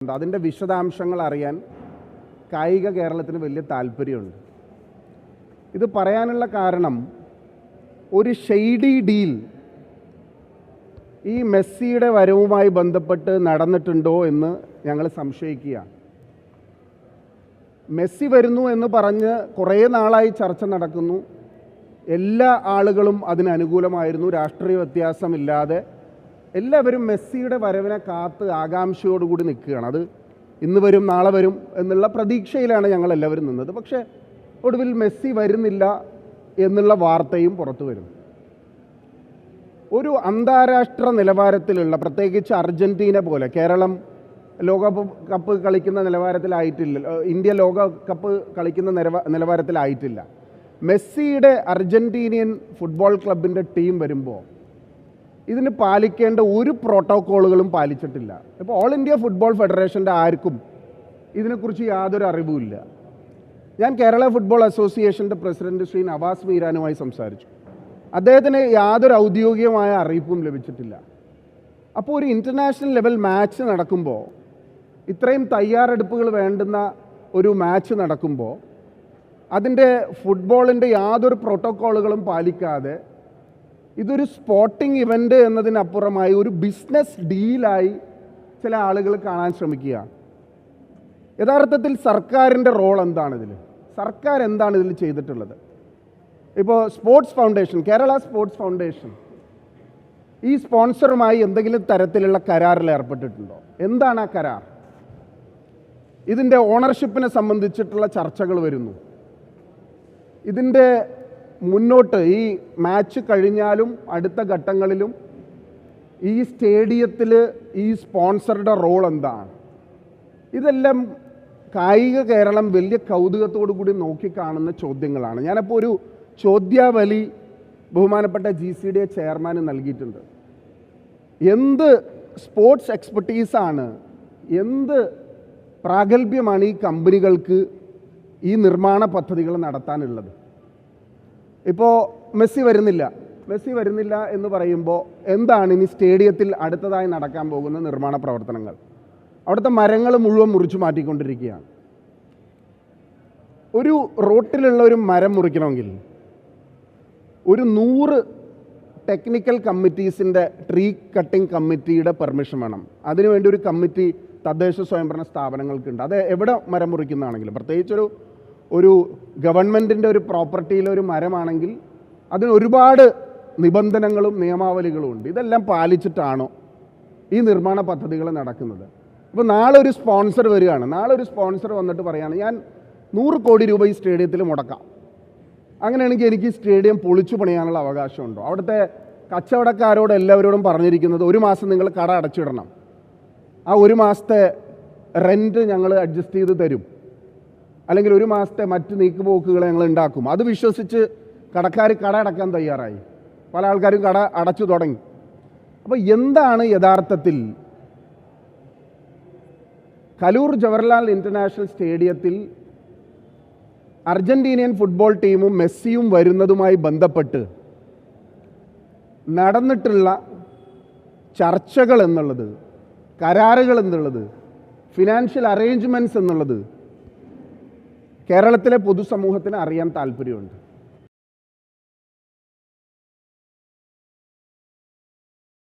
അതിൻ്റെ വിശദാംശങ്ങൾ അറിയാൻ കായിക കേരളത്തിന് വലിയ താല്പര്യമുണ്ട്. ഇത് പറയാനുള്ള കാരണം, ഒരു ഷെയ്ഡി ഡീൽ ഈ മെസ്സിയുടെ വരവുമായി ബന്ധപ്പെട്ട് നടന്നിട്ടുണ്ടോ എന്ന് ഞങ്ങൾ സംശയിക്കുകയാണ്. മെസ്സി വരുന്നു എന്ന് പറഞ്ഞ് കുറേ നാളായി ചർച്ച നടക്കുന്നു. എല്ലാ ആളുകളും അതിന് അനുകൂലമായിരുന്നു. രാഷ്ട്രീയ വ്യത്യാസമില്ലാതെ എല്ലാവരും മെസ്സിയുടെ വരവിനെ കാത്ത് ആകാംക്ഷയോടുകൂടി നിൽക്കുകയാണ്. അത് ഇന്ന് വരും നാളെ വരും എന്നുള്ള പ്രതീക്ഷയിലാണ് ഞങ്ങളെല്ലാവരും നിന്നത്. പക്ഷേ ഒടുവിൽ മെസ്സി വരുന്നില്ല എന്നുള്ള വാർത്തയും പുറത്തു വരുന്നു. ഒരു അന്താരാഷ്ട്ര നിലവാരത്തിലുള്ള, പ്രത്യേകിച്ച് അർജൻറ്റീന പോലെ, കേരളം ലോകകപ്പ് കളിക്കുന്ന നിലവാരത്തിലായിട്ടില്ല, ഇന്ത്യ ലോകകപ്പ് കളിക്കുന്ന നിലവാരത്തിലായിട്ടില്ല. മെസ്സിയുടെ അർജൻറ്റീനിയൻ ഫുട്ബോൾ ക്ലബിൻ്റെ ടീം വരുമ്പോൾ ഇതിന് പാലിക്കേണ്ട ഒരു പ്രോട്ടോക്കോളുകളും പാലിച്ചിട്ടില്ല. ഇപ്പോൾ ഓൾ ഇന്ത്യ ഫുട്ബോൾ ഫെഡറേഷൻ്റെ ആർക്കും ഇതിനെക്കുറിച്ച് യാതൊരു അറിവുമില്ല. ഞാൻ കേരള ഫുട്ബോൾ അസോസിയേഷൻ്റെ പ്രസിഡന്റ് ശ്രീ നവാസ് മീരാനുമായി സംസാരിച്ചു. അദ്ദേഹത്തിന് യാതൊരു ഔദ്യോഗികമായ അറിയിപ്പും ലഭിച്ചിട്ടില്ല. അപ്പോൾ ഒരു ഇൻ്റർനാഷണൽ ലെവൽ മാച്ച് നടക്കുമ്പോൾ, ഇത്രയും തയ്യാറെടുപ്പുകൾ വേണ്ടുന്ന ഒരു മാച്ച് നടക്കുമ്പോൾ, അതിൻ്റെ ഫുട്ബോളിൻ്റെ യാതൊരു പ്രോട്ടോക്കോളുകളും പാലിക്കാതെ ഇതൊരു സ്പോർട്ടിംഗ് ഇവൻ്റ് എന്നതിനപ്പുറമായി ഒരു ബിസിനസ് ഡീലായി ചില ആളുകൾ കാണാൻ ശ്രമിക്കുകയാണ്. യഥാർത്ഥത്തിൽ സർക്കാരിൻ്റെ റോൾ എന്താണ് ഇതിൽ? സർക്കാർ എന്താണ് ഇതിൽ ചെയ്തിട്ടുള്ളത്? ഇപ്പോൾ sports foundation, Kerala sports foundation ഈ സ്പോൺസറുമായി എന്തെങ്കിലും തരത്തിലുള്ള കരാറിൽ ഏർപ്പെട്ടിട്ടുണ്ടോ? എന്താണ് ആ കരാർ? ഇതിൻ്റെ ഓണർഷിപ്പിനെ സംബന്ധിച്ചിട്ടുള്ള ചർച്ചകൾ വരുന്നു. ഇതിൻ്റെ മുന്നോട്ട് ഈ മാച്ച് കഴിഞ്ഞാലും അടുത്ത ഘട്ടങ്ങളിലും ഈ സ്റ്റേഡിയത്തിൽ ഈ സ്പോൺസറുടെ റോൾ എന്താണ്? ഇതെല്ലാം കായിക കേരളം വലിയ കൗതുകത്തോടു കൂടി നോക്കിക്കാണുന്ന ചോദ്യങ്ങളാണ്. ഞാനപ്പോൾ ഒരു ചോദ്യാവലി ബഹുമാനപ്പെട്ട GCDA ചെയർമാന് നൽകിയിട്ടുണ്ട്. എന്ത് സ്പോർട്സ് എക്സ്പെർട്ടീസാണ്, എന്ത് പ്രാഗൽഭ്യമാണ് ഈ കമ്പനികൾക്ക് ഈ നിർമ്മാണ പദ്ധതികൾ നടത്താനുള്ളത്? ഇപ്പോൾ മെസ്സി വരുന്നില്ല എന്ന് പറയുമ്പോൾ എന്താണ് ഇനി സ്റ്റേഡിയത്തിൽ അടുത്തതായി നടക്കാൻ പോകുന്ന നിർമ്മാണ പ്രവർത്തനങ്ങൾ? അവിടുത്തെ മരങ്ങൾ മുഴുവൻ മുറിച്ചു മാറ്റിക്കൊണ്ടിരിക്കുകയാണ്. ഒരു റോട്ടിലുള്ള ഒരു മരം മുറിക്കണമെങ്കിൽ ഒരു 100 ടെക്നിക്കൽ കമ്മിറ്റീസിൻ്റെ ട്രീ കട്ടിംഗ് കമ്മിറ്റിയുടെ പെർമിഷൻ വേണം. അതിനുവേണ്ടി ഒരു കമ്മിറ്റി തദ്ദേശ സ്വയംഭരണ സ്ഥാപനങ്ങൾക്കുണ്ട്. അത് എവിടെ മരം മുറിക്കുന്നതാണെങ്കിലും, പ്രത്യേകിച്ചൊരു ഗവൺമെൻറ്റിൻ്റെ ഒരു പ്രോപ്പർട്ടിയിലൊരു മരമാണെങ്കിൽ അതിന് ഒരുപാട് നിബന്ധനകളും നിയമാവലികളും ഉണ്ട്. ഇതെല്ലാം പാലിച്ചിട്ടാണോ ഈ നിർമ്മാണ പദ്ധതികൾ നടക്കുന്നത്? ഇപ്പോൾ നാളെ ഒരു സ്പോൺസർ വരികയാണ്. നാളെ ഒരു സ്പോൺസർ വന്നിട്ട് പറയുകയാണ്, ഞാൻ 100 കോടി രൂപ ഈ സ്റ്റേഡിയത്തിൽ മുടക്കാം. അങ്ങനെയാണെങ്കിൽ എനിക്ക് സ്റ്റേഡിയം പൊളിച്ചു പണിയാനുള്ള അവകാശമുണ്ടോ? അവിടുത്തെ കച്ചവടക്കാരോട് എല്ലാവരോടും പറഞ്ഞിരിക്കുന്നത്, ഒരു മാസം നിങ്ങൾ കട അടച്ചിടണം, ആ ഒരു മാസത്തെ റെൻറ്റ് ഞങ്ങൾ അഡ്ജസ്റ്റ് ചെയ്ത് തരും, അല്ലെങ്കിൽ ഒരു മാസത്തെ മറ്റ് നീക്കുപോക്കുകൾ ഞങ്ങൾ ഉണ്ടാക്കും. അത് വിശ്വസിച്ച് കടക്കാർ കട അടക്കാൻ തയ്യാറായി. പല ആൾക്കാരും കട അടച്ചു തുടങ്ങി. അപ്പോൾ എന്താണ് യഥാർത്ഥത്തിൽ കലൂർ ജവഹർലാൽ ഇൻ്റർനാഷണൽ സ്റ്റേഡിയത്തിൽ അർജൻറ്റീനിയൻ ഫുട്ബോൾ ടീമും മെസ്സിയും വരുന്നതുമായി ബന്ധപ്പെട്ട് നടന്നിട്ടുള്ള ചർച്ചകൾ എന്നുള്ളത്, കരാറുകൾ എന്നുള്ളത്, ഫിനാൻഷ്യൽ അറേഞ്ച്മെൻറ്റ്സ് എന്നുള്ളത് കേരളത്തിലെ പൊതുസമൂഹത്തിന് അറിയാൻ താല്പര്യമുണ്ട്.